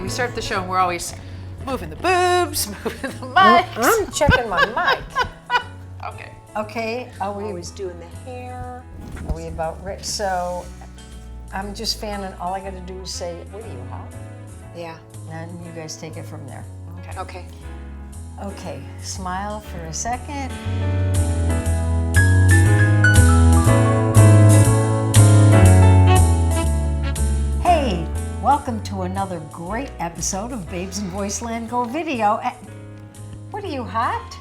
we start the show and we're always moving the boobs, moving the mics. I'm checking my mic. Okay. Okay, are we Always doing the hair. Are we about rich? So I'm just fanning. All I got to do is say, "What are you, hot?" Yeah. And you guys take it from there. Okay. Okay, smile for a second. Hey, welcome to another great episode of Babes in Voiceland Go Video. What are you, hot?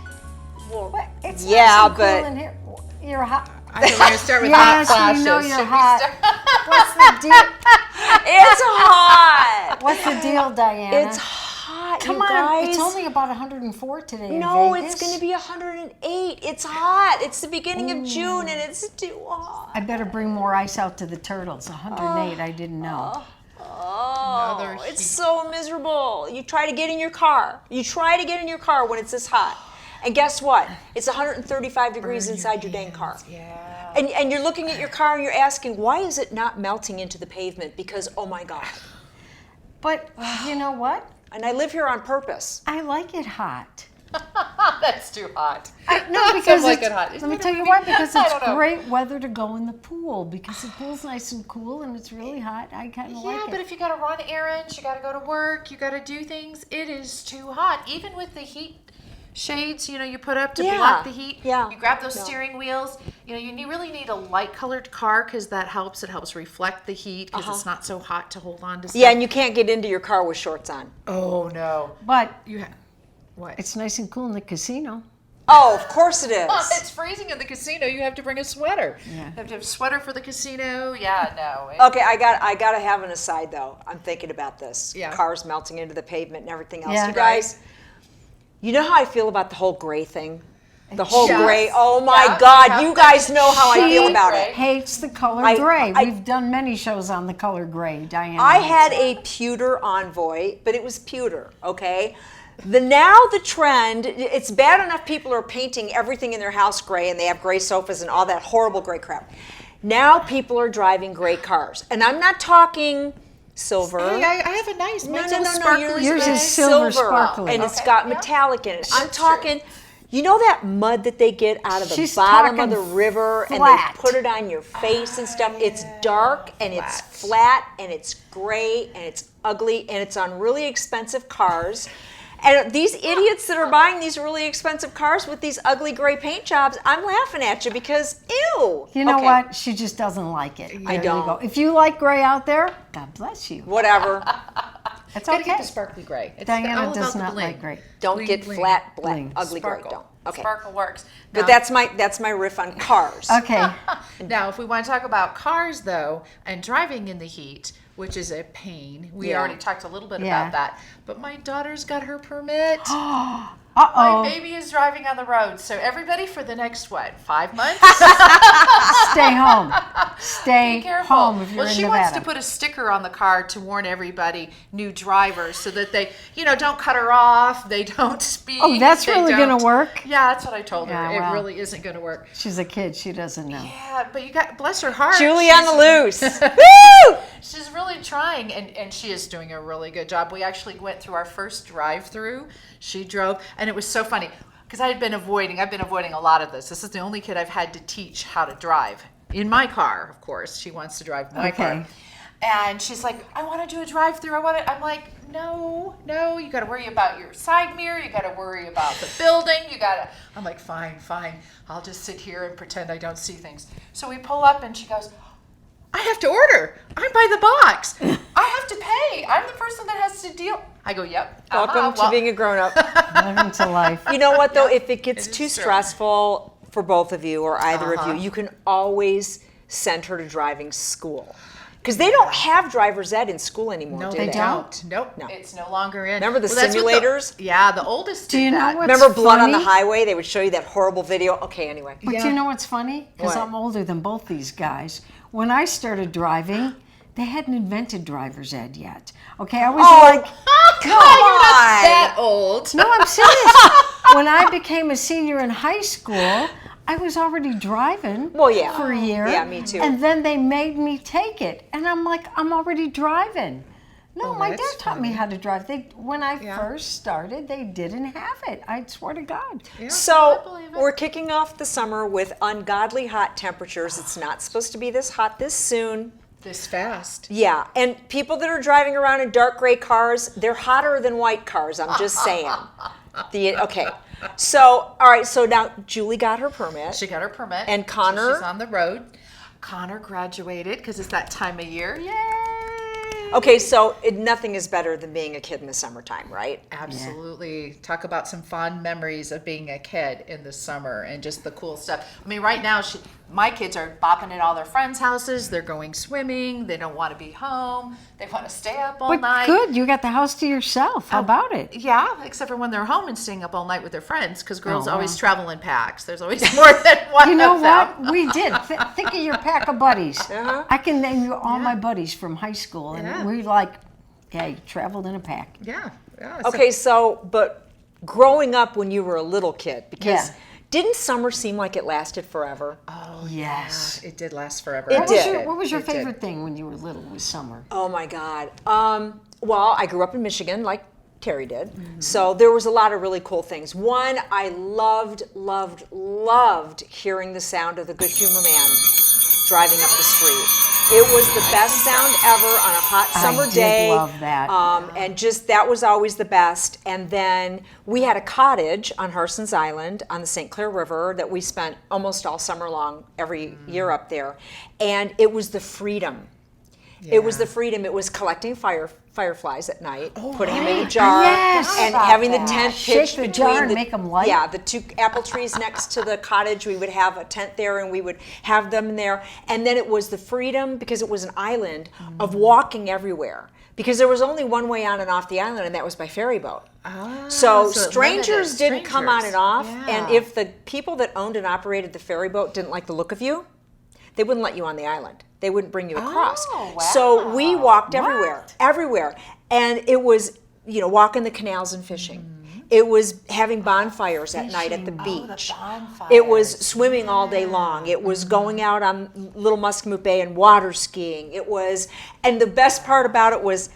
Well, What? It's yeah, nice and cool but in here. You're hot. I think we're going to start with hot Yes, flashes. we know you're Should we hot. start- What's the deal? it's hot. What's the deal, Diana? It's hot, Come you on, guys. it's only about 104 today No, in Vegas. it's going to be 108. It's hot. It's the beginning of June, and it's too hot. I better bring more ice out to the turtles. 108, I didn't know. Oh, Another it's heat. so miserable. You try to get in your car. You try to get in your car when it's this hot. And guess what? It's 135 degrees inside your dang car. Yeah. And you're looking at your car and you're asking, why is it not melting into the pavement? Because, oh my God. But you know what? And I live here on purpose. I like it hot. That's too hot. No, because like it's, it hot. let me tell you why. Because I it's don't know. great weather to go in the pool. Because the pool's nice and cool and it's really hot. I kind of Yeah, like but it. if you got to run errands, you got to go to work, you got to do things, it is too hot. Even with the heat shades, you put up to Yeah, block the heat. yeah, You grab those yeah. steering wheels. You really need a light colored car because that helps. It helps reflect the heat because it's not so hot to hold on to stuff. Yeah, and you can't get into your car with shorts on. Oh no. But You have what? it's nice and cool in the casino. Oh, of course it is. It's freezing in the casino. You have to bring a sweater. Yeah. You have to have a sweater for the casino. Yeah, no. Okay, I got to have an aside though. I'm thinking about this. Yeah. Cars melting into the pavement and everything else. Yeah. You guys, you know how I feel about the whole gray thing? The whole Yes. gray. Oh my Yeah. God, Yeah. you guys know how I feel about Gray. it. Hates the color I- gray. I- We've done many shows on the color gray, Diana. I hates had it. a pewter Envoy, but it was pewter, okay? The trend, it's bad enough people are painting everything in their house gray and they have gray sofas and all that horrible gray crap. Now people are driving gray cars. And I'm not talking silver. Hey, I have a nice. No, mine's no, all no, no. sparkly Yours gray. is silver silver, sparkly. and it's Okay, got yeah. metallic in it. I'm That's talking, you know that mud that they get out of the She's bottom of talking the river and flat. they put it on your face and stuff? It's dark and it's flat and it's gray and it's ugly and it's on really expensive cars. And these idiots that are buying these really expensive cars with these ugly gray paint jobs, I'm laughing at you because, ew. You know Okay, what? She just doesn't like it. I There don't. You go. If you like gray out there, God bless you. Whatever. It's Gotta okay. get the sparkly gray. It's Diana all does about the not bling. like gray. Don't Bling, get bling. flat, black, Bling. ugly gray. Sparkle. Don't. Okay. Sparkle works. But Now- that's my riff on cars. Okay. Now, if we want to talk about cars, though, and driving in the heat, which is a pain, we Yeah. already talked a little bit Yeah. about that. But my daughter's got her permit. Uh-oh. My baby is driving on the road. So everybody, for the next 5 months, Stay home. Stay be careful. home if you're Well, in she Nevada. wants to put a sticker on the car to warn everybody, new drivers, so that they, don't cut her off, they don't speed. Oh, that's they really don't- gonna work? Yeah, that's what I told her. Yeah, It well. really isn't going to work. She's a kid. She doesn't know. Yeah, but you got, bless her heart. Julie on she's- the loose. Woo! She's really trying, and she is doing a really good job. We actually went through our first drive-through. She drove, and it was so funny because I've been avoiding a lot of this. This is the only kid I've had to teach how to drive in my car. Of course, she wants to drive my car, Okay. and she's like, "I want to do a drive-through. I want to." I'm like, "No, you got to worry about your side mirror. You got to worry about the building. You got to." I'm like, "Fine. I'll just sit here and pretend I don't see things." So we pull up, and she goes, "I have to order. I'm by the box. I have to pay. I'm the person that has to deal." I go, "Yep. Welcome to being a grown-up. Living to life. You know what, though? If it gets It is too true. stressful for both of you or either of you, you can always send her to driving school. Because they don't have driver's ed in school anymore, No, do they they? don't. Nope. No. It's no longer in. Remember the that's what simulators? Yeah, the oldest Do did you know that. what- Remember Blood on the funny? Highway? They would show you that horrible video. Okay, anyway. But Yeah. you know what's funny? Because What? I'm older than both these guys. When I started driving, they hadn't invented driver's ed yet. Okay, I was like, come You're not on. that old. no, I'm serious. When I became a senior in high school, I was already driving Well, yeah. for a year. Yeah, me too. And then they made me take it. And I'm like, I'm already driving. No, Oh, my dad that's taught me funny. how to drive. When I Yeah. first started, they didn't have it. I swear to God. Yeah, I So believe it. we're kicking off the summer with ungodly hot temperatures. It's not supposed to be this hot this soon. This fast. Yeah, and people that are driving around in dark gray cars, they're hotter than white cars. I'm just saying. Okay. So, all right, so now Julie got her permit. She got her permit. And so Connor? she's on the road. Connor graduated because it's that time of year. Yay! Okay, so nothing is better than being a kid in the summertime, right? Absolutely. Talk about some fond memories of being a kid in the summer and just the cool stuff. I mean, right now, my kids are bopping at all their friends' houses. They're going swimming. They don't want to be home. They want to stay up all But night. good, you got the house to yourself. How about it? Yeah, except for when they're home and staying up all night with their friends, because girls Oh, always wow. travel in packs. There's always more than one You know of them. what? We did. Think of your pack of buddies. Uh-huh. I can name you all my buddies from high school, and Yeah. we you traveled in a pack. Yeah. Okay, so, but growing up when you were a little kid, because Yeah. didn't summer seem like it lasted forever? Oh, Yes. yeah, it did last forever. It What did. was your It did. favorite thing when you were little? Was summer? Oh my God. Well, I grew up in Michigan, like Terry did. So there was a lot of really cool things. One, I loved hearing the sound of the Good Humor Man driving up the street. It was the best sound ever on a hot summer did day. love that. And just that was always the best. And then we had a cottage on Harson's Island on the St. Clair River that we spent almost all summer long every year up there. And it was the freedom. It was the freedom. It was collecting fireflies at night, putting them in a jar, Yes. and About having the that. tent Shake pitched the between jar and make 'em light. Yeah, the two apple trees next to the cottage. We would have a tent there, and we would have them in there. And then it was the freedom, because it was an island, of walking everywhere. Because there was only one way on and off the island, and that was by ferry boat. So so it strangers limited didn't come on and off. strangers. And Yeah. if the people that owned and operated the ferry boat didn't like the look of you, they wouldn't let you on the island. They wouldn't bring you across. Oh, So we wow. walked everywhere. And it was, walking the canals and fishing. It was having bonfires at night at the beach. It was swimming all day long. It was going out on Little Muscatmoot Bay and water skiing. It was, and the best part about it was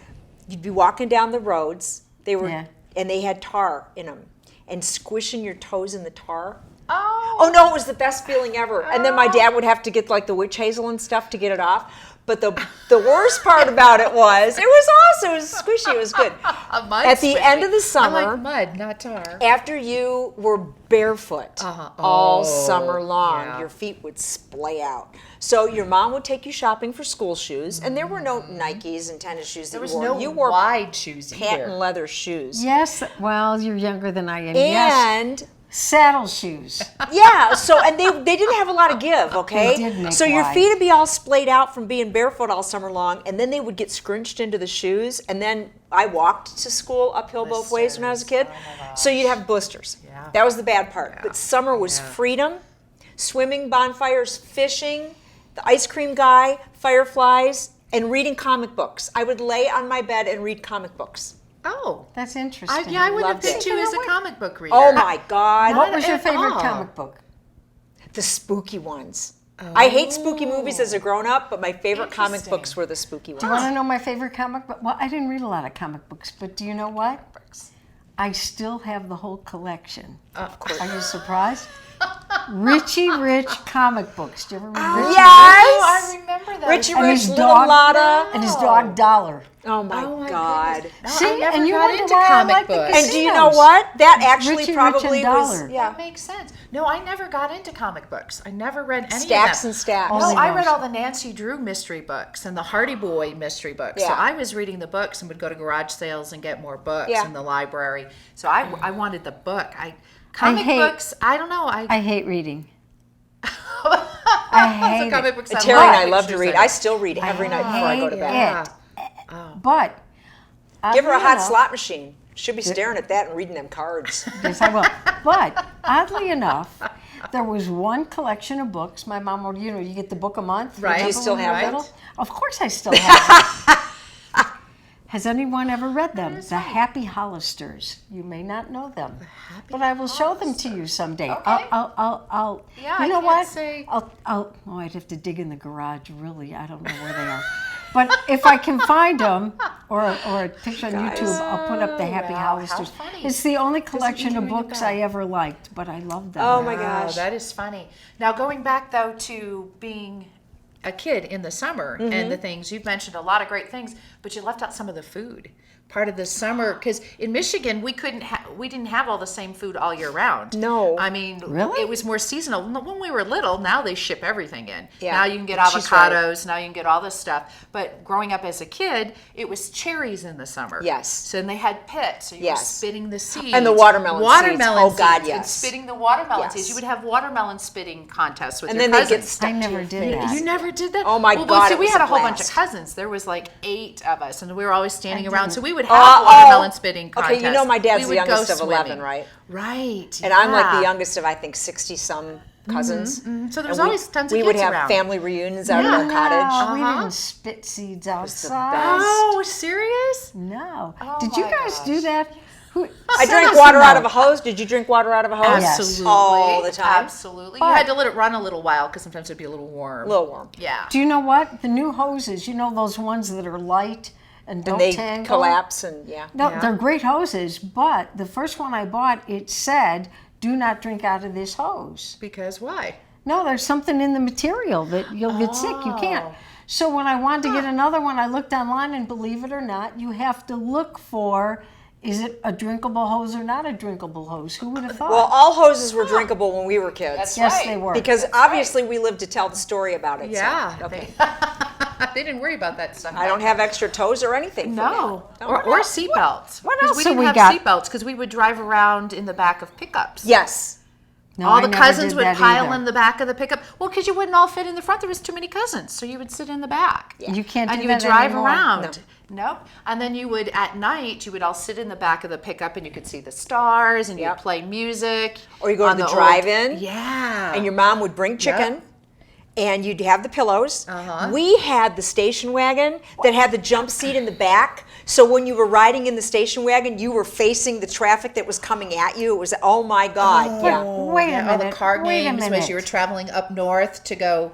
you'd be walking down the roads. And they had tar in them. And squishing your toes in the tar. Oh no, it was the best feeling ever. And then my dad would have to get like the witch hazel and stuff to get it off. But the worst part about it was awesome. It was squishy. It was good. At the end of the I summer, like mud, not tar. after you were barefoot all summer long, yeah. your feet would splay out. So your mom would take you shopping for school shoes, and there were no Nikes and tennis shoes that There was you wore. no You wore wide shoes patent either. leather shoes. Yes. Well, you're younger than I am. Yes. And Saddle shoes. yeah, and they didn't have a lot of give, okay? They did make so your wide. feet would be all splayed out from being barefoot all summer long, and then they would get scrunched into the shoes, and then I walked to school uphill both ways when I was a kid. So you'd have blisters. Yeah. That was the bad part. But summer was freedom, swimming, bonfires, fishing, the ice cream guy, fireflies, and reading comic books. I would lay on my bed and read comic books. Oh. That's interesting. I would have Loved it. picked you as a comic book reader. Oh my God. What was your at favorite all. comic book? The spooky ones. I hate spooky movies as a grown-up, but my favorite comic Interesting. books were the spooky ones. Do you want to know my favorite comic book? Well, I didn't read a lot of comic books, but do you know what? I still have the whole collection. Of course. Are you surprised? Richie Rich comic books. Do you ever read Richie Yes! Oh, I remember that. Richie And Rich, his Little dog- Lotta. and his dog Dollar? Oh my God. goodness. No, See, I never and you got wonder into why I comic like the books. And do you know Casinos. what? That actually Richie Rich probably and was. Dollar. Yeah. That makes sense. No, I never got into comic books. I never read any Stacks of them. and stacks. No, Only I read those. all the Nancy Drew mystery books and the Hardy Boy mystery books. So Yeah. I was reading the books and would go to garage sales and get more books Yeah. in the library. So I wanted the book. Comic hate- books, I don't know. I hate reading. I hate it. comic books Terry and I love love to pictures read. in I it. still read every night before I go to hate bed. it. But Give her a oddly hot enough- slot machine. She'll be staring at that and reading them cards. Yes, I will. But oddly enough, there was one collection of books. My mom would, you get the book a month. Right. remember You still when we were have it? little? Of course I still have it. Has anyone ever read them? The Happy Hollisters. You may not know them, but I will show them to you someday. Okay. I'll. Yeah, you I know can't what? say- Oh, I'd have to dig in the garage. Really, I don't know where they are. But if I can find them, or a picture on YouTube, I'll put up the Happy wow, how Holisters. funny. It's the only collection of ring a books bell. I ever liked, but I love them. Oh my Wow, gosh. that is funny. Now going back though to being a kid in the summer and the things you've mentioned a lot of great things, but you left out some of the food. Part of the summer, because in Michigan we didn't have all the same food all year round. No. I mean, Really? it was more seasonal. When we were little, now they ship everything in. Yeah. Now you can get She's right. avocados. Now you can get all this stuff. But growing up as a kid, it was cherries in the summer. Yes. So then they had pits. So you were Yes. spitting the seeds. And the watermelon seeds. Oh, God, seeds, yes. And spitting the watermelon Yes. seeds. You would have watermelon spitting contests with And your then they cousins. get stuck I to never your did face. that. You never did that? Oh my well, God, see, it we was had a a whole bunch of blast. cousins. There was like 8 of us, and we were always standing around. didn't. So we would have watermelon spitting contests. Okay, you know my dad's We the would go youngest of 11, swimming. right? Right. And I'm like the yeah. youngest of, I think, 60-some cousins. So there was And always tons of we would kids have around. family reunions out Yeah. in their cottage. No, we Uh-huh. didn't spit seeds the outside. best. Oh, serious? No. Oh Did you my guys gosh. do that? I drank water out of a hose. Did you drink water out of a hose? Yes. Absolutely. All the time. Absolutely. But- you had to let it run a little while because sometimes it'd be a little warm. A little warm. Yeah. Do you know what? The new hoses, you know those ones that are light and don't And they tangle? collapse and yeah. No, Yeah. they're great hoses, but the first one I bought, it said, do not drink out of this hose. Because why? No, there's something in the material that you'll get sick. You can't. Oh. So when I wanted to get another one, I looked online, and believe it or not, you have to look for, is it a drinkable hose or not a drinkable hose? Who would have thought? Well, all hoses were drinkable when we were kids. That's yes, right. they were. Because obviously we lived to tell the story about it. so, Yeah. okay. They didn't worry about that stuff. I don't have extra toes or anything. For No, that. or seatbelts. what 'Cause else we have didn't we have got? seatbelts because we would drive around in the back of pickups. Yes. No, all I the never cousins did would that pile either. in the back of the pickup. Well, because you wouldn't all fit in the front. There was too many cousins, so you would sit in the back. You can't do And you would that drive anymore. around. Nope. And then you would, at night, you would all sit in the back of the pickup and you could see the stars and Yep. you'd play music. Or you go to on the old- drive-in. Yeah. And your mom would bring chicken. And you'd have the pillows. Uh-huh. We had the station wagon that had the jump seat in the back. So when you were riding in the station wagon, you were facing the traffic that was coming at you. It was, oh my God. Yeah. Wait a Yeah, minute. all the car wait a games minute. as you were traveling up north to go.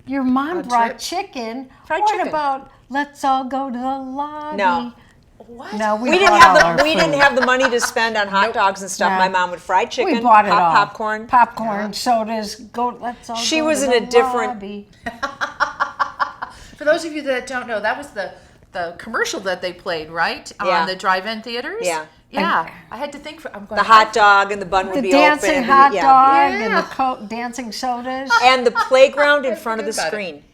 Your mom brought trip. chicken. Fried what chicken. about let's all go to the lobby? No. What? No, we We didn't bought all have our the we didn't food. have the money to spend on hot dogs and stuff. No. My mom would fry chicken, We bought it all. popcorn. sodas. Go. Let's all. She go was to in the a different- lobby. For those of you that don't know, that was the commercial that they played, right? Yeah. On the drive-in theaters? Yeah. Yeah. I had to think I'm going The hot dog and the bun would The be dancing open. hot yeah. dog and Yeah. the dancing sodas. And the playground in front of the forgot about screen.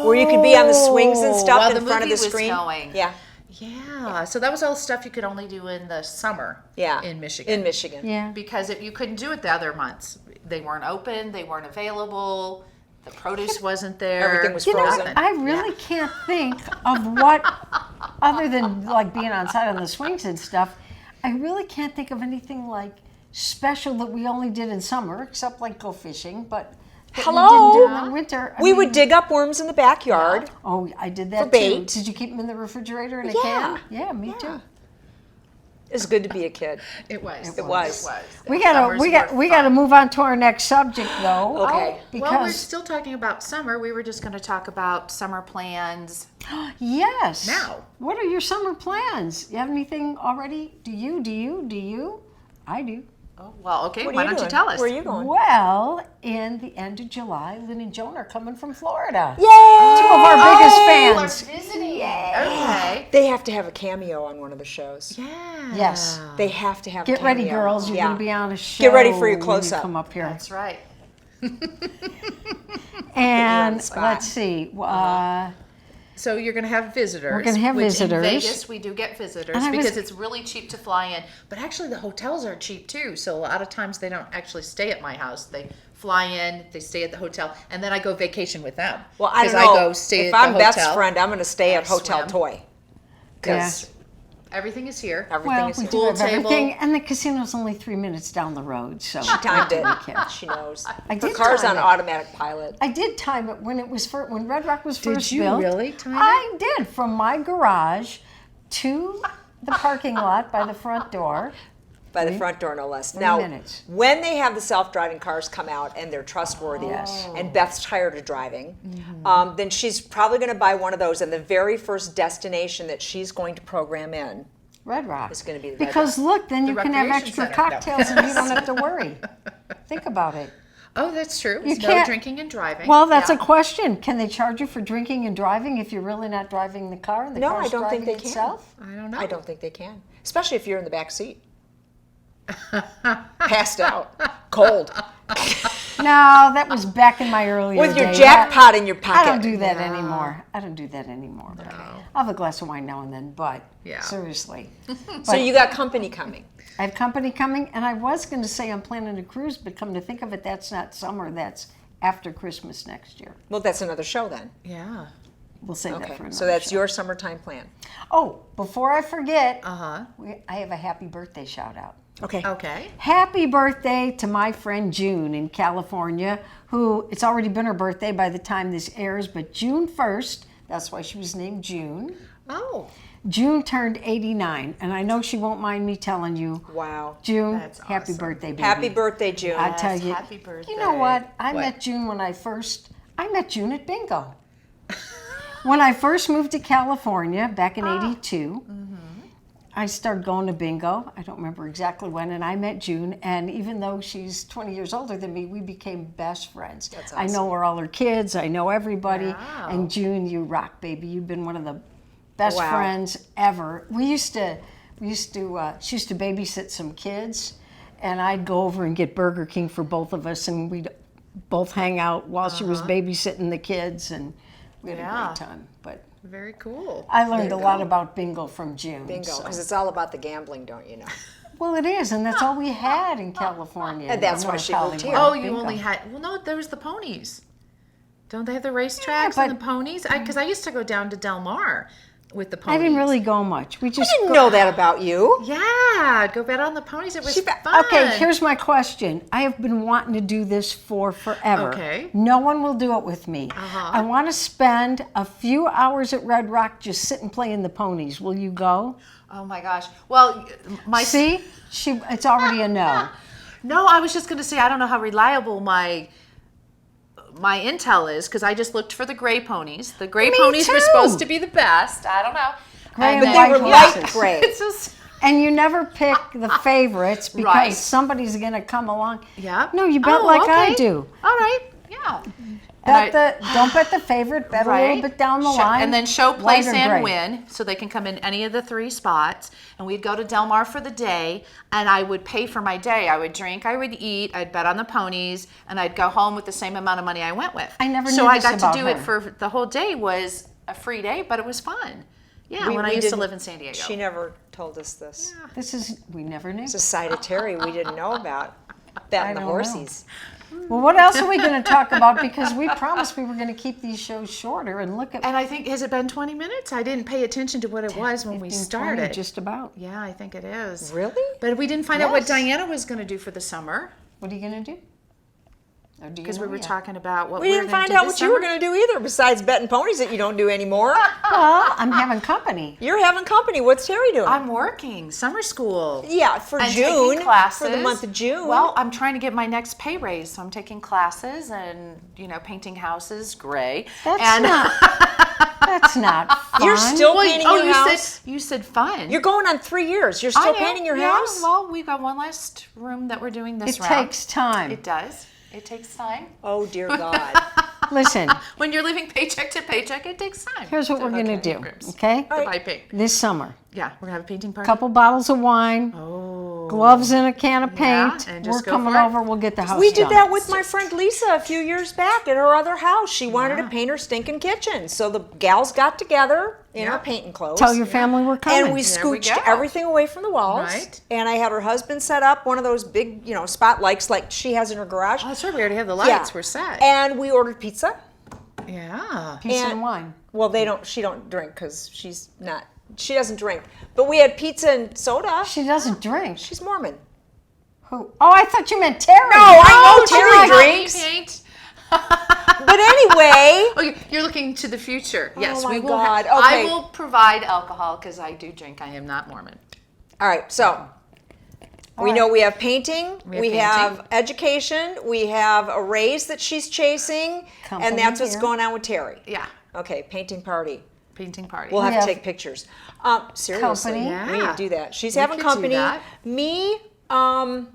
Where you could be on the swings and stuff while in the front of movie the was screen. going. Yeah. Yeah. So that was all stuff you could only do in the summer Yeah. in Michigan. In Michigan. Yeah. Because you couldn't do it the other months. They weren't open, they weren't available, the produce wasn't there. Everything was You know, frozen. I really can't think of what, other than like being on side on the swings and stuff, I really can't think of anything like special that we only did in summer, except like go fishing, but that we Hello? didn't do in the winter. I We would mean- dig up worms in the backyard. Oh, I did that For bait. too. Did you keep them in the refrigerator in a Yeah. can? Yeah, me Yeah. too. It's good to be a kid. It was. It was. We gotta Summers were we gotta fun. move on to our next subject though. Okay. Well, we're Because still talking about summer. We were just going to talk about summer plans. yes. Now. What are your summer plans? You have anything already? Do you? I do. Oh, well, okay. What are Why you don't you doing? tell us? Where are you going? Well, in the end of July, Lynn and Joan are coming from Florida. Yay! Two of our biggest We're fans. visiting. Okay. They have to have a cameo on one of the shows. Yeah. Yes. They have to have a Get ready, cameo. girls. You're Yeah. gonna be on a show. Get ready for your when you close-up. Come up here. That's right. And spot. let's see. So you're going to have visitors. We're gonna have which visitors. In Vegas, we do get visitors And I was- because it's really cheap to fly in. But actually, the hotels are cheap too. So a lot of times they don't actually stay at my house. They fly in, they stay at the hotel, and then I go vacation with them. Well, I don't 'Cause know. go stay If at I'm the Beth's hotel. friend, I'm going to stay at I Hotel swim. Toy. Because Everything is here. everything well, is we here. do Pool have everything, table. and the casino's only 3 minutes down the road. So She timed it. we can. She knows. I Her did car's time on it. automatic pilot. I did time it when it was when Red Rock was Did first you built. really time it? I did, from my garage to the parking lot by the front door. By the front door, no less. 3 Now, minutes. when they have the self-driving cars come out and they're trustworthy, and Beth's tired of driving, then she's probably going to buy one of those. And the very first destination that she's going to program in Red Rock. is going to be the Red Because look, then you can have recreation extra center. No. cocktails and you don't have to worry. Think about it. Oh, that's true. You No can't- drinking and driving. Well, that's Yeah. a question. Can they charge you for drinking and driving if you're really not driving the car and the No, car's I don't think driving they can. itself? I don't know. I don't think they can, especially if you're in the back seat. Passed out, cold, No, that was back in my earlier with your days. jackpot in your pocket. I don't do that No. anymore. I don't do that anymore. But I'll have a glass of wine now and then, but Yeah. seriously. So you got company coming. I have company coming, and I was going to say I'm planning a cruise, but come to think of it, that's not summer. That's after Christmas next year. Well, that's another show then. Yeah. We'll save that Okay, for another so that's show. your summertime plan. Oh, before I forget, Uh-huh. I have a happy birthday shout out. Okay. Okay. Happy birthday to my friend June in California, who it's already been her birthday by the time this airs, but June 1st, that's why she was named June. Oh, June turned 89, and I know she won't mind me telling you, Wow. June, That's happy awesome. birthday, baby. Happy birthday, June. I tell Yes, you, happy birthday. you know what? I What? met June I met June at bingo. When I first moved to California back in '82, I started going to bingo. I don't remember exactly when, and I met June. And even though she's 20 years older than me, we became best friends. That's I know where all her kids. I know everybody. Wow. And June, you rock, baby. You've been one of the best Wow. friends ever. She used to babysit some kids, and I'd go over and get Burger King for both of us, and we'd both hang out while she was babysitting the kids, and we had a Yeah. great time. But very cool. I learned a lot about bingo from June. Bingo, so- because it's all about the gambling, don't you know? Well, it is, and that's all we had in California. And that's in why North she moved here. Hollywood, Oh, you bingo. only had, well, no, there was the ponies. Don't they have the racetracks but- and the ponies? Because I used to go down to Del Mar with the I ponies. didn't really go much. We I just didn't know that about you. Yeah, I'd go bet on the ponies. It was fun. Okay, here's my question. I have been wanting to do this for forever. Okay. No one will do it with me. Uh-huh. I want to spend a few hours at Red Rock just sitting playing the ponies. Will you go? Oh my gosh. Well, my See? It's already a no. No, I was just going to say I don't know how reliable my intel is because I just looked for the gray ponies. The gray Me ponies were too. supposed to be the best. I don't know. Gray And and But then- they were white light horses. gray. It's just And you never pick the favorites because Right. somebody's going to come along. yeah. No, you bet like I do. All right. Yeah. Don't bet the favorite. Bet a little bit down the line. And then show, White place, or and gray. win, so they can come in any of the three spots. And we'd go to Del Mar for the day, and I would pay for my day. I would drink, I would eat, I'd bet on the ponies, and I'd go home with the same amount of money I went with. I never So knew I this got about to do it her. for the whole day. Was a free day, but it was fun. Yeah, We- when I we used to didn't- live in San Diego. She never told us this. We never knew. It's a side of Terry we didn't know about. Betting the don't know. horsies. Well, what else are we going to talk about? Because we promised we were going to keep these shows shorter and look at And I think, has it been 20 minutes? I didn't pay attention to what it was when we 15, 20, started. just about. Yeah, I think it is. Really? But we didn't find out what Yes. Diana was going to do for the summer. What are you going to do? Or do you Because we know were yet? talking about what We we didn't were gonna find do out this what you were summer. going to do either, besides betting ponies that you don't do anymore. Well, I'm having company. You're having company. What's Terry doing? I'm working summer school. yeah, for And June. taking classes. For the month of June. Well, I'm trying to get my next pay raise, so I'm taking classes and painting houses gray. That's and That's not fun. You're still Well, painting oh, your you house? said you said fun. You're going on 3 years. You're I still know, painting your yeah, house? Well, we've got one last room that we're doing this It round. takes time. It does. It takes time. Oh, dear God. Listen, When you're living paycheck to paycheck, it takes time. here's what we're going to do, Ribs. okay? To buy paint. This summer, Yeah, we're gonna have a painting party. couple bottles of wine, Oh. gloves and a can of Yeah, paint. and We're just go coming for it. over. We'll get the house We did done. that with my friend Lisa a few years back at her other house. She wanted to paint her stinking kitchen. So the gals got together in Yeah. our painting clothes. Tell your family we're coming. and we we scooched go. everything away from the walls. Right. And I had her husband set up one of those big, spotlights like she has in her garage. Oh, that's right. We already have the lights. We're set. And we ordered pizza. Yeah. Peace and- and wine. Well, she don't drink because she doesn't drink. But we had pizza and soda. She doesn't drink. She's Mormon. Who? Oh, I thought you meant Terry. No, I know Oh, Terry Terry drinks. paint. But anyway, Okay, you're looking to the future. Yes, my we will. God. I Okay. will provide alcohol because I do drink. I am not Mormon. all right, so We know we have painting, we have painting. education, we have a raise that she's chasing, Company and that's what's here. going on with Terry. Yeah. Okay, painting party. Painting party. We'll have We to have take pictures. Seriously, company. we need Yeah. to do that. She's We having could do company. that. Me, Well,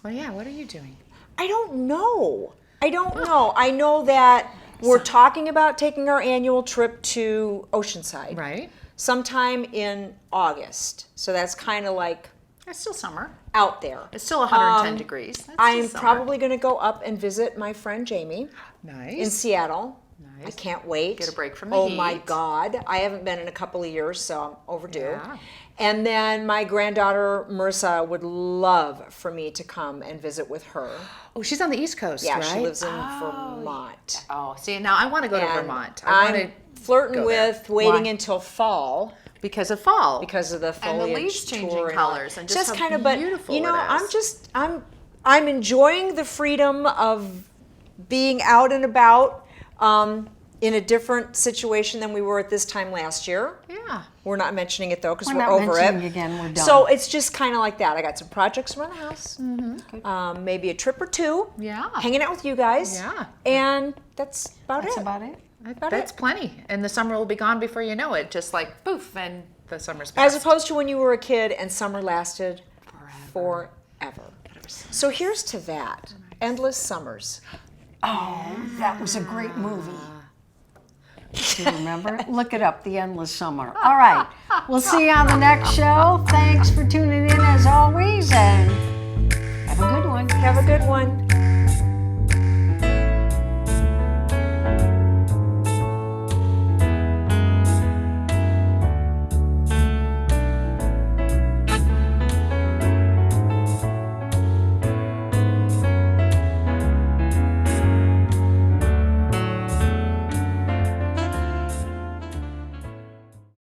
yeah. What are you doing? I don't know. I know that we're talking about taking our annual trip to Oceanside. Right. Sometime in August. So that's kind of like It's still summer. out there. It's still 110 degrees. That's I'm still summer. probably going to go up and visit my friend Jamie nice. in Seattle. I Nice. can't wait. Get a break from the Oh my heat. God. I haven't been in a couple of years, so I'm overdue. Yeah. And then my granddaughter Marissa would love for me to come and visit with her. Oh, she's on the East Coast, Yeah, right? she lives in Vermont. Oh, see, now I want to go to And Vermont. I want I'm to flirting go there. with waiting Why? until fall because of fall. because of the And the foliage leaves changing tour and all. colors and just how but beautiful you know, it is. I'm enjoying the freedom of being out and about in a different situation than we were at this time last year. Yeah. We're not mentioning it though because We're we're not over it. mentioning it again, we're done. So it's just kind of like that. I got some projects around the house, maybe a trip or two. Yeah. Hanging out with you guys. Yeah. And that's about That's it. about it. That's plenty. And the summer will be gone before you know it. Just like poof, and the summer's As past. opposed to when you were a kid and summer lasted forever. So here's to that. Endless Summers. That was a great movie. Do you remember? Look it up, The Endless Summer. All right. We'll see you on the next show. Thanks for tuning in.